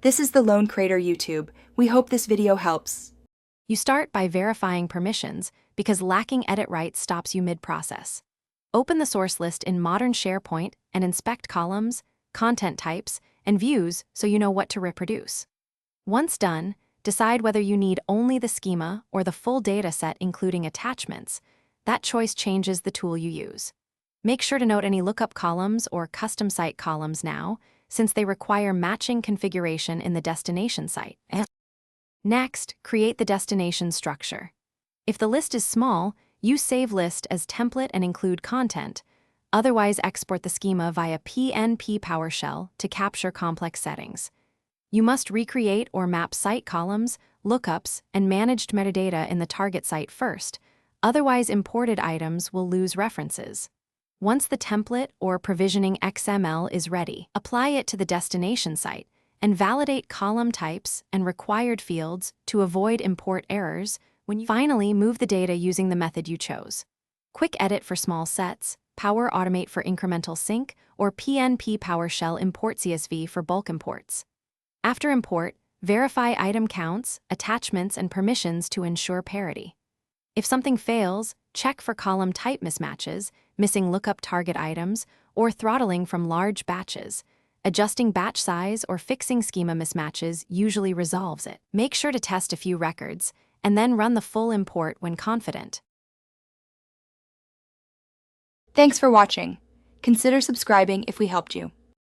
This is the Lone Crater YouTube. We hope this video helps. You start by verifying permissions because lacking edit rights stops you mid-process. Open the source list in modern Sharepoint and inspect columns, content types, and views so you know what to reproduce. Once done, decide whether you need only the schema or the full dataset including attachments. That choice changes the tool you use. Make sure to note any lookup columns or custom site columns now, since they require matching configuration in the destination site. Next, create the destination structure. If the list is small, use Save List as template and include content. Otherwise, export the schema via PNP PowerShell to capture complex settings. You must recreate or map site columns, lookups, and managed metadata in the target site first. Otherwise, imported items will lose references. Once the template or provisioning XML is ready, apply it to the destination site and validate column types and required fields to avoid import errors. When you finally move the data using the method you chose. Quick Edit for small sets, Power Automate for incremental sync, or PNP PowerShell Import CSV for bulk imports. After import, verify item counts, attachments, and permissions to ensure parity. If something fails, check for column type mismatches, missing lookup target items, or throttling from large batches. Adjusting batch size or fixing schema mismatches usually resolves it. Make sure to test a few records, and then run the full import when confident. Thanks for watching. Consider subscribing if we helped you.